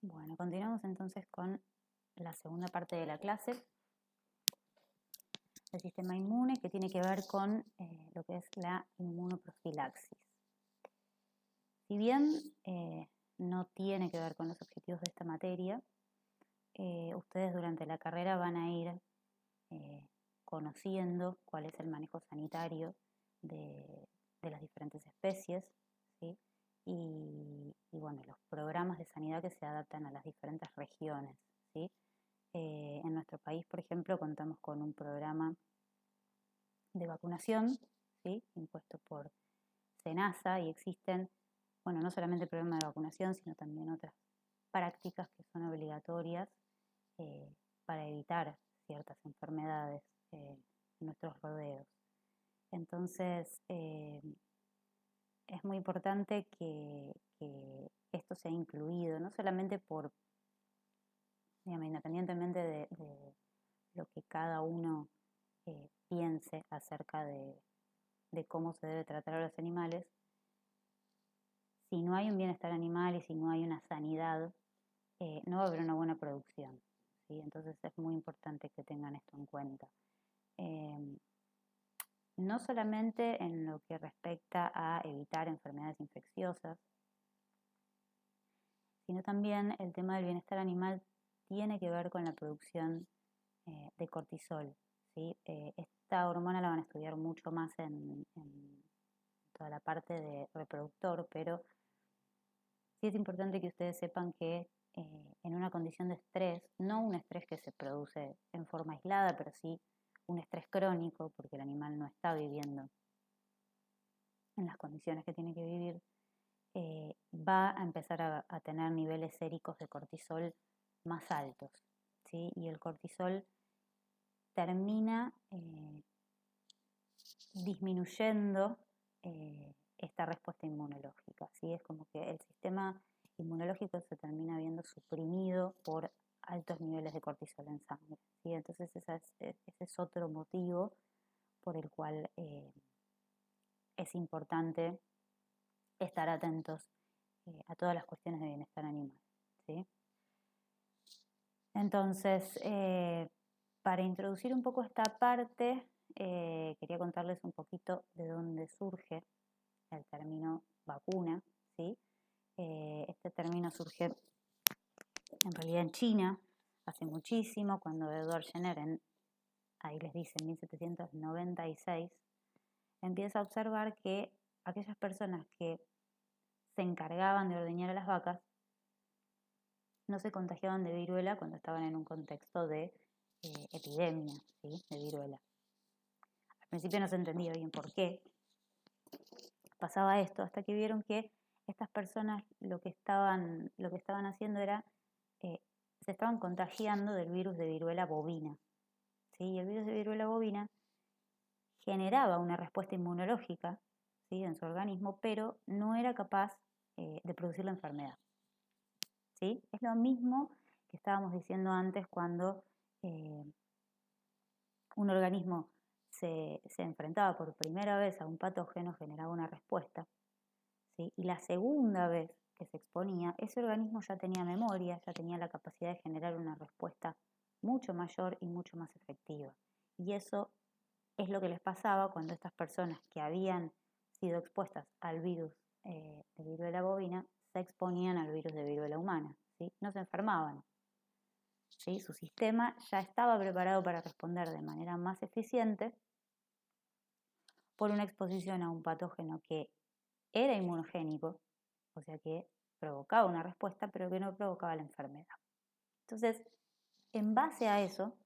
Bueno, continuamos entonces con la segunda parte de la clase del sistema inmune, que tiene que ver con lo que es la inmunoprofilaxis. Si bien no tiene que ver con los objetivos de esta materia, ustedes durante la carrera van a ir conociendo cuál es el manejo sanitario de las diferentes especies, ¿sí? Y bueno, los programas de sanidad que se adaptan a las diferentes regiones, ¿sí? En nuestro país, por ejemplo, contamos con un programa de vacunación, ¿sí? Impuesto por SENASA, y existen, bueno, no solamente el programa de vacunación, sino también otras prácticas que son obligatorias para evitar ciertas enfermedades en nuestros rodeos. Entonces, es muy importante que esto sea incluido, no solamente por, digamos, independientemente de lo que cada uno piense acerca de cómo se debe tratar a los animales. Si no hay un bienestar animal y si no hay una sanidad, no va a haber una buena producción, ¿sí? Entonces es muy importante que tengan esto en cuenta. No solamente en lo que respecta a evitar enfermedades infecciosas, sino también el tema del bienestar animal tiene que ver con la producción de cortisol, ¿sí? Esta hormona la van a estudiar mucho más en toda la parte de reproductor, pero sí es importante que ustedes sepan que en una condición de estrés, no un estrés que se produce en forma aislada, pero sí un estrés crónico, porque el animal no está viviendo en las condiciones que tiene que vivir, va a empezar a tener niveles séricos de cortisol más altos, ¿sí? Y el cortisol termina disminuyendo esta respuesta inmunológica, ¿sí? Es como que el sistema inmunológico se termina viendo suprimido por altos niveles de cortisol en sangre, ¿sí? Entonces ese es otro motivo por el cual es importante estar atentos a todas las cuestiones de bienestar animal, ¿sí? Entonces, para introducir un poco esta parte, quería contarles un poquito de dónde surge el término vacuna, ¿sí? Este término surge en realidad en China hace muchísimo, cuando Edward Jenner, ahí les dice, en 1796, empieza a observar que aquellas personas que se encargaban de ordeñar a las vacas no se contagiaban de viruela cuando estaban en un contexto de epidemia, ¿sí? De viruela. Al principio no se entendía bien por qué pasaba esto, hasta que vieron que estas personas lo que estaban haciendo era, se estaban contagiando del virus de viruela bovina, ¿sí? Y el virus de viruela bovina generaba una respuesta inmunológica, ¿sí? En su organismo, pero no era capaz de producir la enfermedad, ¿sí? Es lo mismo que estábamos diciendo antes cuando un organismo se enfrentaba por primera vez a un patógeno, generaba una respuesta, ¿sí? Y la segunda vez que se exponía, ese organismo ya tenía memoria, ya tenía la capacidad de generar una respuesta mucho mayor y mucho más efectiva. Y eso es lo que les pasaba cuando estas personas que habían sido expuestas al virus de viruela bovina se exponían al virus de viruela humana, ¿sí? No se enfermaban, ¿sí? Su sistema ya estaba preparado para responder de manera más eficiente por una exposición a un patógeno que era inmunogénico, o sea que provocaba una respuesta, pero que no provocaba la enfermedad. Entonces, en base a eso,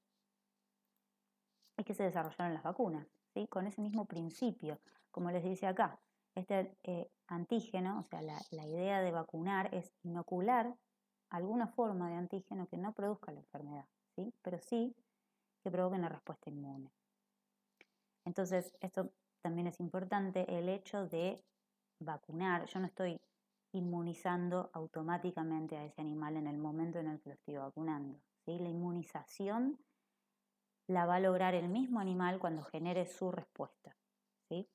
es que se desarrollaron las vacunas, ¿sí? Con ese mismo principio, como les dice acá. Este antígeno, o sea, la idea de vacunar es inocular alguna forma de antígeno que no produzca la enfermedad, ¿sí? Pero sí que provoque una respuesta inmune. Entonces, esto también es importante, el hecho de vacunar. Yo no estoy inmunizando automáticamente a ese animal en el momento en el que lo estoy vacunando, ¿sí? La inmunización la va a lograr el mismo animal cuando genere su respuesta, ¿sí?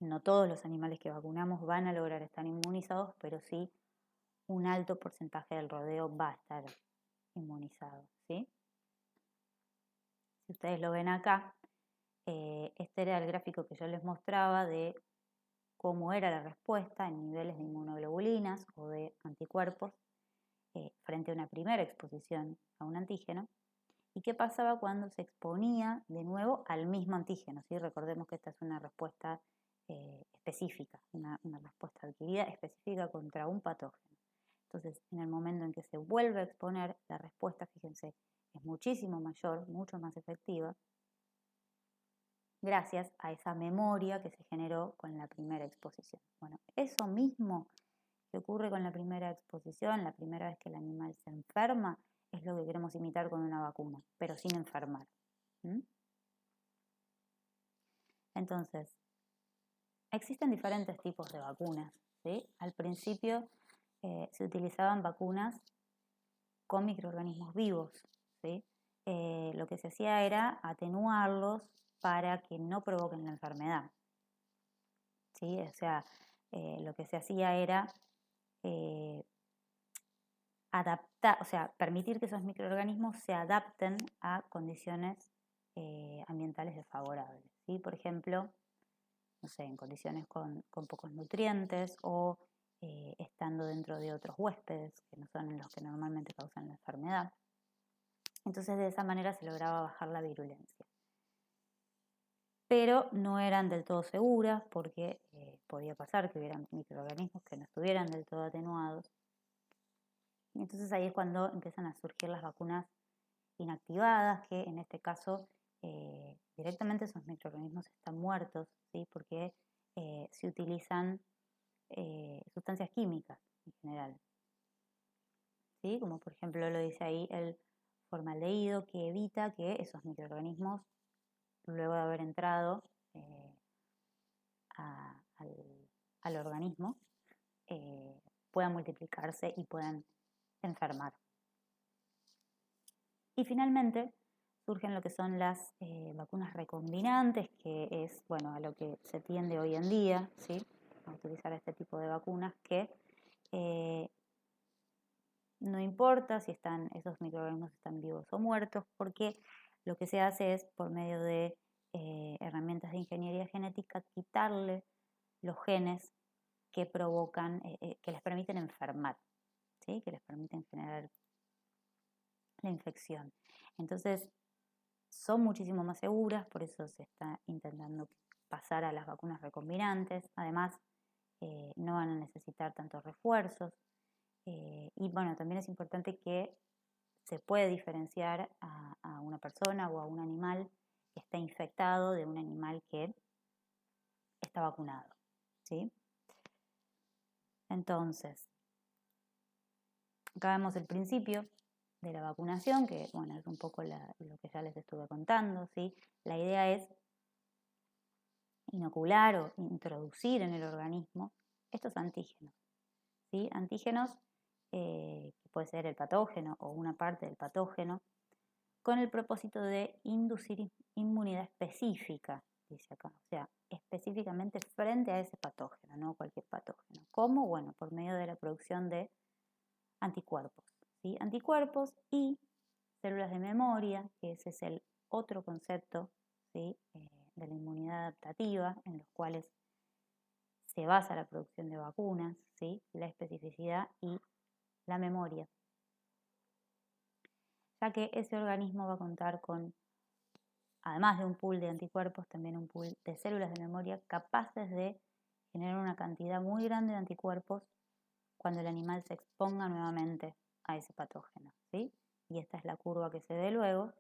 No todos los animales que vacunamos van a lograr estar inmunizados, pero sí un alto porcentaje del rodeo va a estar inmunizado, ¿sí? Si ustedes lo ven acá, este era el gráfico que yo les mostraba de cómo era la respuesta en niveles de inmunoglobulinas o de anticuerpos frente a una primera exposición a un antígeno. ¿Y qué pasaba cuando se exponía de nuevo al mismo antígeno? ¿Sí? Recordemos que esta es una respuesta específica, una respuesta adquirida específica contra un patógeno. Entonces, en el momento en que se vuelve a exponer, la respuesta, fíjense, es muchísimo mayor, mucho más efectiva, gracias a esa memoria que se generó con la primera exposición. Bueno, eso mismo que ocurre con la primera exposición, la primera vez que el animal se enferma, es lo que queremos imitar con una vacuna, pero sin enfermar. Entonces, existen diferentes tipos de vacunas, ¿sí? Al principio se utilizaban vacunas con microorganismos vivos, ¿sí? Lo que se hacía era atenuarlos para que no provoquen la enfermedad, ¿sí? O sea, lo que se hacía era adaptar, o sea, permitir que esos microorganismos se adapten a condiciones ambientales desfavorables, ¿sí? Por ejemplo, no sé, en condiciones con pocos nutrientes o estando dentro de otros huéspedes que no son los que normalmente causan la enfermedad. Entonces, de esa manera se lograba bajar la virulencia. Pero no eran del todo seguras porque podía pasar que hubieran microorganismos que no estuvieran del todo atenuados. Y entonces ahí es cuando empiezan a surgir las vacunas inactivadas, que en este caso directamente esos microorganismos están muertos, ¿sí? Porque se utilizan sustancias químicas en general, ¿sí? Como por ejemplo lo dice ahí el formaldehído, que evita que esos microorganismos, luego de haber entrado al organismo, puedan multiplicarse y puedan enfermar. Y finalmente surgen lo que son las vacunas recombinantes, que es, bueno, a lo que se tiende hoy en día, ¿sí? A utilizar este tipo de vacunas que no importa si esos microorganismos están vivos o muertos, porque lo que se hace es, por medio de herramientas de ingeniería genética, quitarle los genes que provocan, que les permiten enfermar, ¿sí? Que les permiten generar la infección. Entonces, son muchísimo más seguras, por eso se está intentando pasar a las vacunas recombinantes. Además, no van a necesitar tantos refuerzos. Y bueno, también es importante que se puede diferenciar a una persona o a un animal que está infectado de un animal que está vacunado, ¿sí? Entonces, acá vemos el principio de la vacunación, que bueno, es un poco lo que ya les estuve contando, ¿sí? La idea es inocular o introducir en el organismo estos antígenos, ¿sí? Antígenos que puede ser el patógeno o una parte del patógeno, con el propósito de inducir inmunidad específica, dice acá, o sea, específicamente frente a ese patógeno, no cualquier patógeno. ¿Cómo? Bueno, por medio de la producción de anticuerpos, ¿sí? Anticuerpos y células de memoria, que ese es el otro concepto, ¿sí? De la inmunidad adaptativa, en los cuales se basa la producción de vacunas, ¿sí? La especificidad y la memoria, ya que ese organismo va a contar con, además de un pool de anticuerpos, también un pool de células de memoria capaces de generar una cantidad muy grande de anticuerpos cuando el animal se exponga nuevamente a ese patógeno, ¿sí? Y esta es la curva que se ve luego,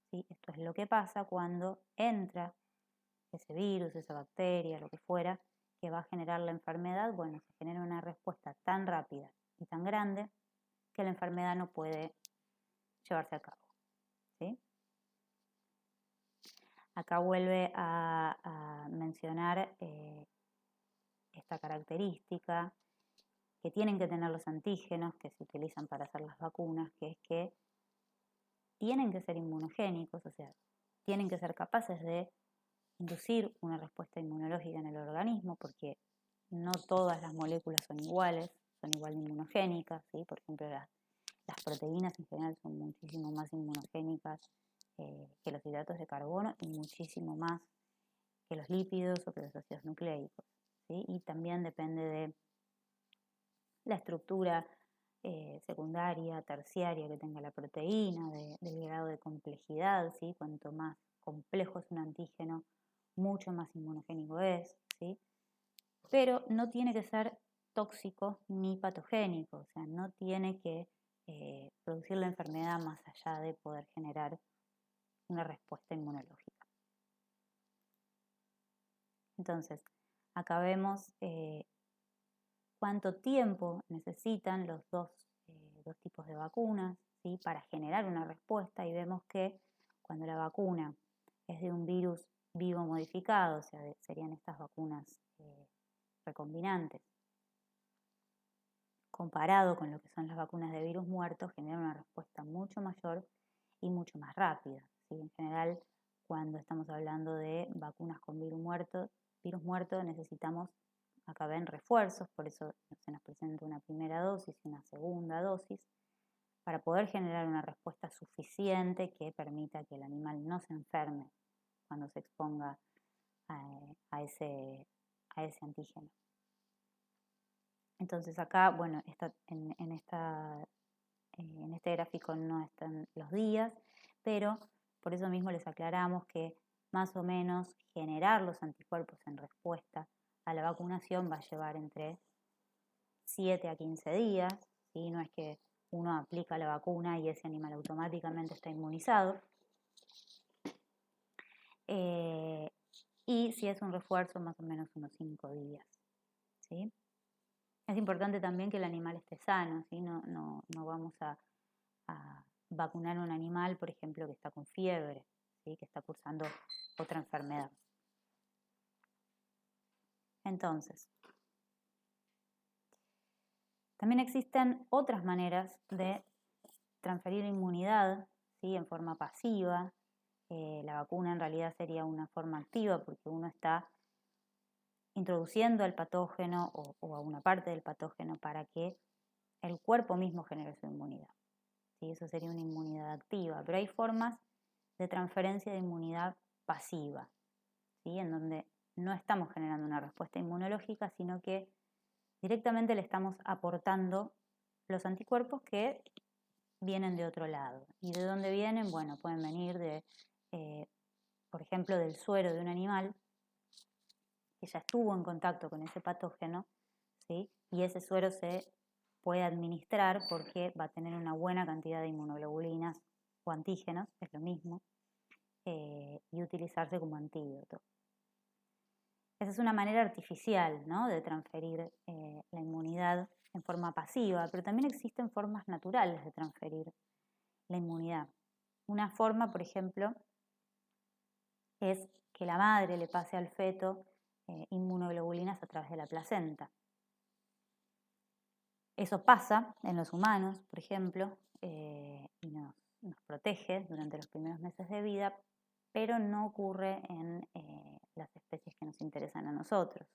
¿sí? Esto es lo que pasa cuando entra ese virus, esa bacteria, lo que fuera, que va a generar la enfermedad. Bueno, se genera una respuesta tan rápida y tan grande que la enfermedad no puede llevarse a cabo, ¿sí? Acá vuelve a mencionar esta característica que tienen que tener los antígenos que se utilizan para hacer las vacunas, que es que tienen que ser inmunogénicos, o sea, tienen que ser capaces de inducir una respuesta inmunológica en el organismo, porque no todas las moléculas son iguales, son igual de inmunogénicas, ¿sí? Por ejemplo, las proteínas en general son muchísimo más inmunogénicas que los hidratos de carbono y muchísimo más que los lípidos o que los ácidos nucleicos, ¿sí? Y también depende de la estructura secundaria, terciaria que tenga la proteína, del grado de complejidad, ¿sí? Cuanto más complejo es un antígeno, mucho más inmunogénico es, ¿sí? Pero no tiene que ser tóxico ni patogénico, o sea, no tiene que producir la enfermedad más allá de poder generar una respuesta inmunológica. Entonces, acá vemos cuánto tiempo necesitan los dos tipos de vacunas, ¿sí? Para generar una respuesta, y vemos que cuando la vacuna es de un virus vivo modificado, o sea, serían estas vacunas recombinantes, comparado con lo que son las vacunas de virus muertos, genera una respuesta mucho mayor y mucho más rápida, ¿sí? En general, cuando estamos hablando de vacunas con virus muerto necesitamos, acá ven, refuerzos, por eso se nos presenta una primera dosis y una segunda dosis, para poder generar una respuesta suficiente que permita que el animal no se enferme cuando se exponga a ese antígeno. Entonces acá, bueno, en este gráfico no están los días, pero por eso mismo les aclaramos que más o menos generar los anticuerpos en respuesta a la vacunación va a llevar entre 7 a 15 días, ¿sí? No es que uno aplica la vacuna y ese animal automáticamente está inmunizado. Y si es un refuerzo, más o menos unos 5 días, ¿sí? Es importante también que el animal esté sano, ¿sí? No vamos a vacunar a un animal, por ejemplo, que está con fiebre, ¿sí? Que está cursando otra enfermedad. Entonces, también existen otras maneras de transferir inmunidad, ¿sí? En forma pasiva. La vacuna en realidad sería una forma activa porque uno está introduciendo al patógeno o a una parte del patógeno para que el cuerpo mismo genere su inmunidad, ¿sí? Eso sería una inmunidad activa, pero hay formas de transferencia de inmunidad pasiva, ¿sí? En donde no estamos generando una respuesta inmunológica, sino que directamente le estamos aportando los anticuerpos que vienen de otro lado. ¿Y de dónde vienen? Bueno, pueden venir por ejemplo, del suero de un animal que ya estuvo en contacto con ese patógeno, ¿sí? Y ese suero se puede administrar porque va a tener una buena cantidad de inmunoglobulinas o antígenos, es lo mismo, y utilizarse como antídoto. Esa es una manera artificial, ¿no? De transferir la inmunidad en forma pasiva, pero también existen formas naturales de transferir la inmunidad. Una forma, por ejemplo, es que la madre le pase al feto inmunoglobulinas a través de la placenta. Eso pasa en los humanos, por ejemplo, y nos protege durante los primeros meses de vida, pero no ocurre en las especies que nos interesan a nosotros.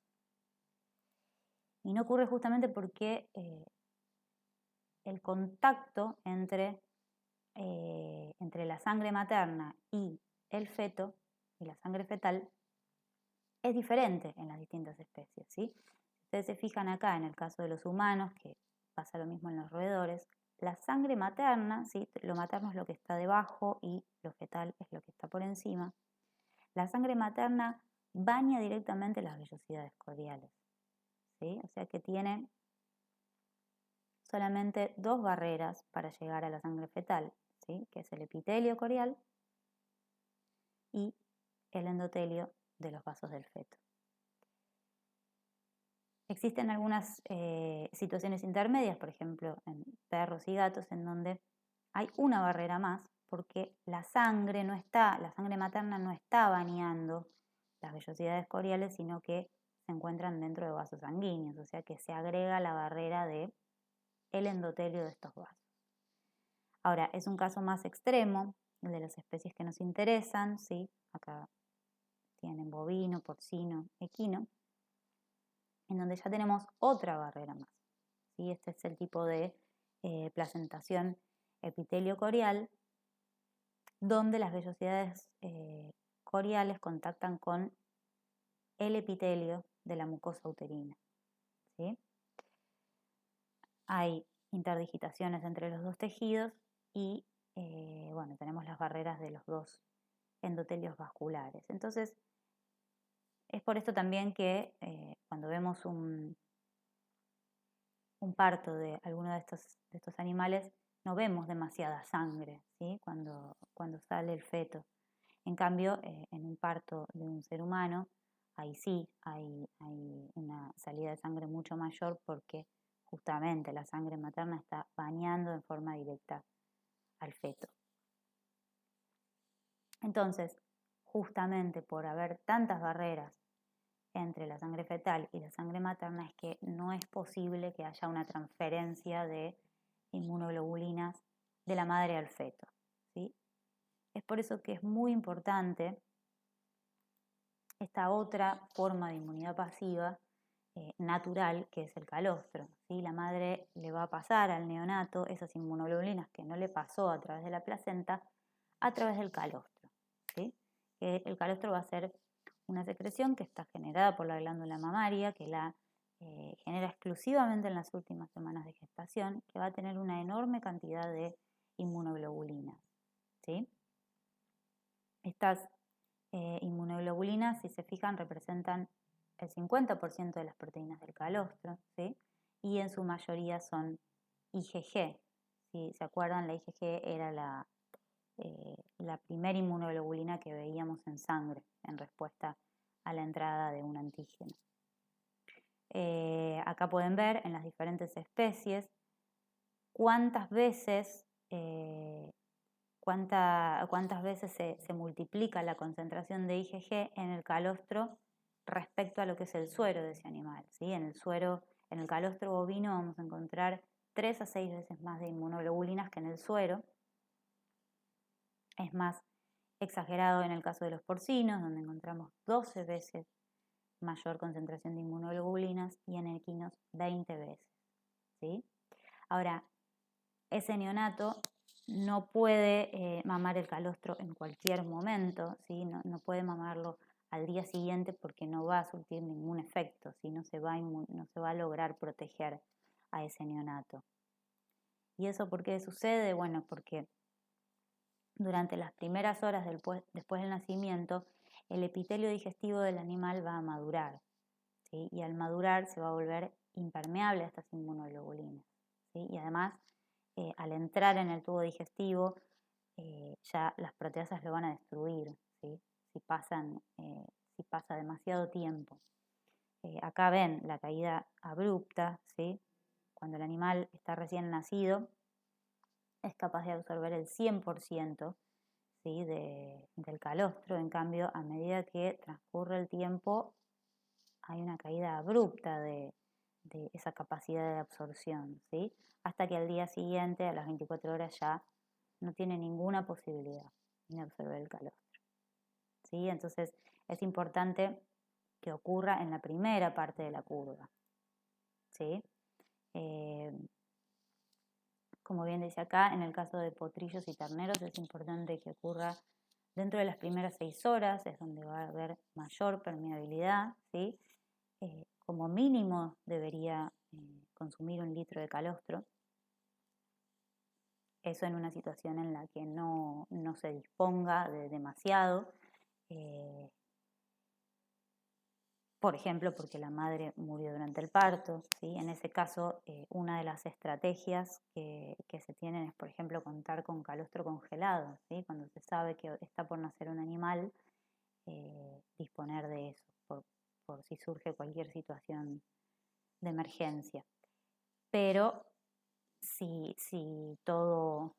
Y no ocurre justamente porque el contacto entre la sangre materna y el feto, y la sangre fetal, es diferente en las distintas especies, ¿sí? Ustedes se fijan acá en el caso de los humanos, que pasa lo mismo en los roedores, la sangre materna, ¿sí? Lo materno es lo que está debajo y lo fetal es lo que está por encima. La sangre materna baña directamente las vellosidades cordiales, ¿sí? O sea que tiene solamente dos barreras para llegar a la sangre fetal, ¿sí? Que es el epitelio cordial y el endotelio de los vasos del feto. Existen algunas situaciones intermedias, por ejemplo, en perros y gatos, en donde hay una barrera más porque la sangre materna no está bañando las vellosidades cordiales, sino que se encuentran dentro de vasos sanguíneos, o sea que se agrega la barrera del endotelio de estos vasos. Ahora, es un caso más extremo, el de las especies que nos interesan, ¿sí? Acá tienen bovino, porcino, equino, en donde ya tenemos otra barrera más, ¿sí? Este es el tipo de placentación epitelio-corial, donde las vellosidades coriales contactan con el epitelio de la mucosa uterina, ¿sí? Hay interdigitaciones entre los dos tejidos y bueno, tenemos las barreras de los dos endotelios vasculares. Entonces, es por esto también que cuando vemos un parto de alguno de estos animales, no vemos demasiada sangre, ¿sí? Cuando sale el feto. En cambio, en un parto de un ser humano, ahí sí hay una salida de sangre mucho mayor porque justamente la sangre materna está bañando en forma directa al feto. Entonces, justamente por haber tantas barreras entre la sangre fetal y la sangre materna es que no es posible que haya una transferencia de inmunoglobulinas de la madre al feto, ¿sí? Es por eso que es muy importante esta otra forma de inmunidad pasiva natural, que es el calostro, ¿sí? La madre le va a pasar al neonato esas inmunoglobulinas que no le pasó a través de la placenta, a través del calostro, ¿sí? El calostro va a ser una secreción que está generada por la glándula mamaria, que la genera exclusivamente en las últimas semanas de gestación, que va a tener una enorme cantidad de inmunoglobulinas, ¿sí? Estas inmunoglobulinas, si se fijan, representan el 50% de las proteínas del calostro, ¿sí? Y en su mayoría son IgG. Si se acuerdan, la IgG era la primera inmunoglobulina que veíamos en sangre en respuesta a la entrada de un antígeno. Acá pueden ver en las diferentes especies cuántas veces se multiplica la concentración de IgG en el calostro respecto a lo que es el suero de ese animal, ¿sí? En el calostro bovino vamos a encontrar 3 a 6 veces más de inmunoglobulinas que en el suero. Es más exagerado en el caso de los porcinos, donde encontramos 12 veces mayor concentración de inmunoglobulinas, y en equinos 20 veces, ¿sí? Ahora, ese neonato no puede mamar el calostro en cualquier momento, ¿sí? No puede mamarlo al día siguiente porque no va a surtir ningún efecto, ¿sí? No se va a lograr proteger a ese neonato. ¿Y eso por qué sucede? Bueno, porque durante las primeras horas después del nacimiento, el epitelio digestivo del animal va a madurar, ¿sí? Y al madurar se va a volver impermeable a estas inmunoglobulinas, ¿sí? Y además, al entrar en el tubo digestivo, ya las proteasas lo van a destruir, ¿sí? Si pasa demasiado tiempo. Acá ven la caída abrupta, ¿sí? Cuando el animal está recién nacido, es capaz de absorber el 100%, ¿sí? del calostro. En cambio, a medida que transcurre el tiempo, hay una caída abrupta de esa capacidad de absorción, ¿sí? Hasta que al día siguiente, a las 24 horas, ya no tiene ninguna posibilidad de absorber el calostro, ¿sí? Entonces, es importante que ocurra en la primera parte de la curva, ¿sí? Como bien dice acá, en el caso de potrillos y terneros es importante que ocurra dentro de las primeras 6 horas, es donde va a haber mayor permeabilidad, ¿sí? Como mínimo debería consumir 1 litro de calostro. Eso en una situación en la que no se disponga de demasiado. Por ejemplo, porque la madre murió durante el parto, ¿sí? En ese caso, una de las estrategias que se tienen es, por ejemplo, contar con calostro congelado, ¿sí? Cuando se sabe que está por nacer un animal, disponer de eso, por si surge cualquier situación de emergencia. Pero si todo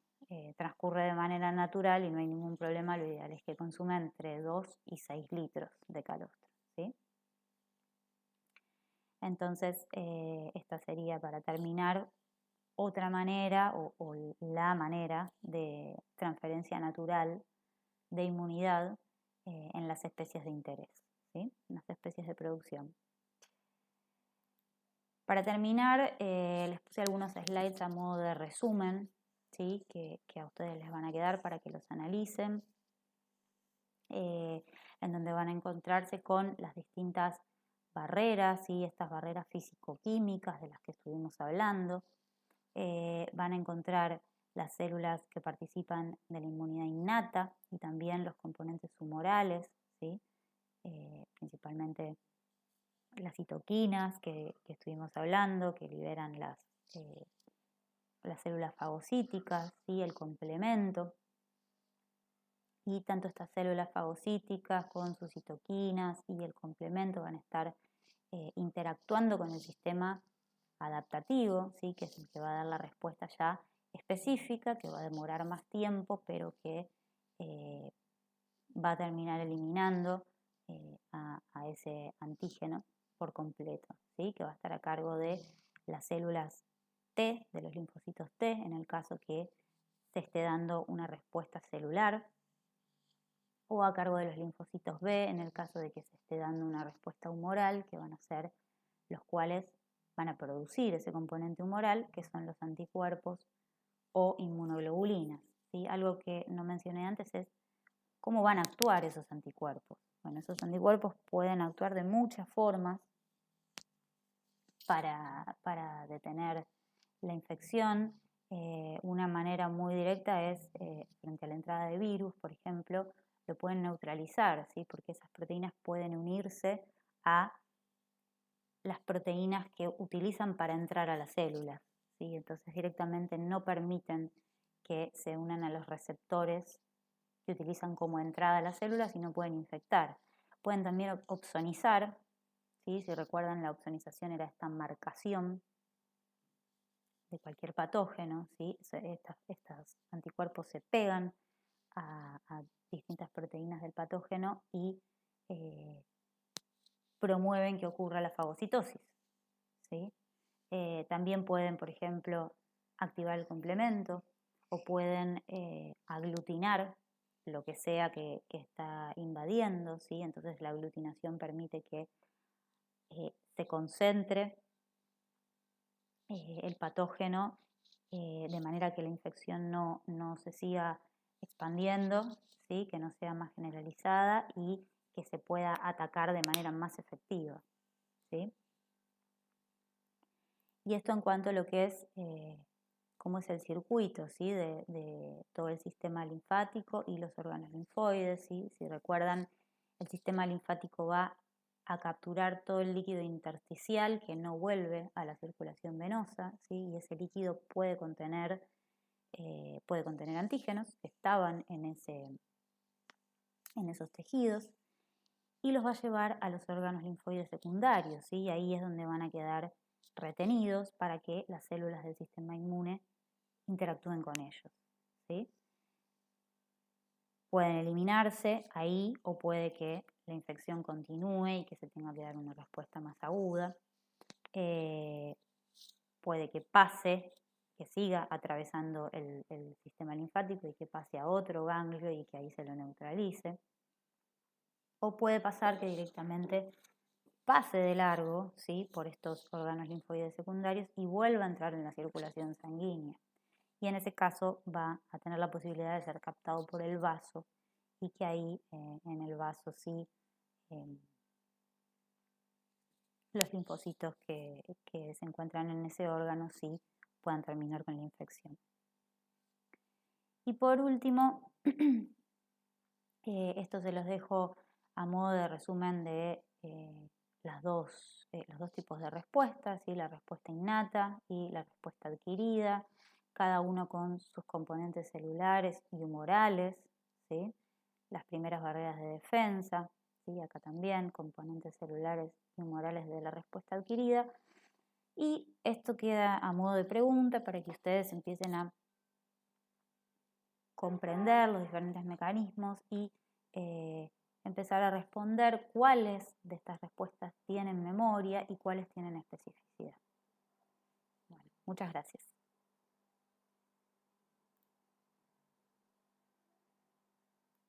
transcurre de manera natural y no hay ningún problema, lo ideal es que consuma entre 2 y 6 litros de calostro, ¿sí? Entonces, esta sería, para terminar, otra manera o la manera de transferencia natural de inmunidad en las especies de interés, ¿sí? En las especies de producción. Para terminar, les puse algunos slides a modo de resumen, ¿sí? que a ustedes les van a quedar para que los analicen, en donde van a encontrarse con las distintas barreras, ¿sí? Estas barreras físico-químicas de las que estuvimos hablando. Van a encontrar las células que participan de la inmunidad innata y también los componentes humorales, ¿sí? Principalmente las citoquinas que estuvimos hablando, que liberan las células fagocíticas, ¿sí? El complemento. Y tanto estas células fagocíticas con sus citoquinas y el complemento van a estar interactuando con el sistema adaptativo, ¿sí? Que es el que va a dar la respuesta ya específica, que va a demorar más tiempo, pero que va a terminar eliminando a ese antígeno por completo, ¿sí? Que va a estar a cargo de las células T, de los linfocitos T, en el caso que se esté dando una respuesta celular, o a cargo de los linfocitos B, en el caso de que se esté dando una respuesta humoral, que van a ser los cuales van a producir ese componente humoral, que son los anticuerpos o inmunoglobulinas, ¿sí? Algo que no mencioné antes es cómo van a actuar esos anticuerpos. Bueno, esos anticuerpos pueden actuar de muchas formas para detener la infección. Una manera muy directa es frente a la entrada de virus, por ejemplo, lo pueden neutralizar, ¿sí? Porque esas proteínas pueden unirse a las proteínas que utilizan para entrar a las células, ¿sí? Entonces directamente no permiten que se unan a los receptores que utilizan como entrada a las células y no pueden infectar. Pueden también opsonizar, ¿sí? Si recuerdan, la opsonización era esta marcación de cualquier patógeno, ¿sí? Estos anticuerpos se pegan a distintas proteínas del patógeno y promueven que ocurra la fagocitosis, ¿sí? También pueden, por ejemplo, activar el complemento o pueden aglutinar lo que sea que está invadiendo, ¿sí? Entonces la aglutinación permite que se concentre el patógeno de manera que la infección no se siga expandiendo, ¿sí? Que no sea más generalizada y que se pueda atacar de manera más efectiva, ¿sí? Y esto en cuanto a lo que es cómo es el circuito, ¿sí? de todo el sistema linfático y los órganos linfoides, ¿sí? Si recuerdan, el sistema linfático va a capturar todo el líquido intersticial que no vuelve a la circulación venosa, ¿sí? Y ese líquido puede contener antígenos que estaban en esos tejidos y los va a llevar a los órganos linfoides secundarios, ¿sí? Y ahí es donde van a quedar retenidos para que las células del sistema inmune interactúen con ellos, ¿sí? Pueden eliminarse ahí o puede que la infección continúe y que se tenga que dar una respuesta más aguda. Puede que pase, que siga atravesando el sistema linfático y que pase a otro ganglio y que ahí se lo neutralice. O puede pasar que directamente pase de largo, ¿sí? Por estos órganos linfoides secundarios y vuelva a entrar en la circulación sanguínea. Y en ese caso va a tener la posibilidad de ser captado por el vaso y que ahí en el vaso sí los linfocitos que se encuentran en ese órgano sí puedan terminar con la infección. Y por último, esto se los dejo a modo de resumen de los dos tipos de respuestas, ¿sí? La respuesta innata y la respuesta adquirida, cada uno con sus componentes celulares y humorales, ¿sí? Las primeras barreras de defensa, ¿sí? Acá también componentes celulares y humorales de la respuesta adquirida. Y esto queda a modo de pregunta para que ustedes empiecen a comprender los diferentes mecanismos y empezar a responder cuáles de estas respuestas tienen memoria y cuáles tienen especificidad. Bueno, muchas gracias.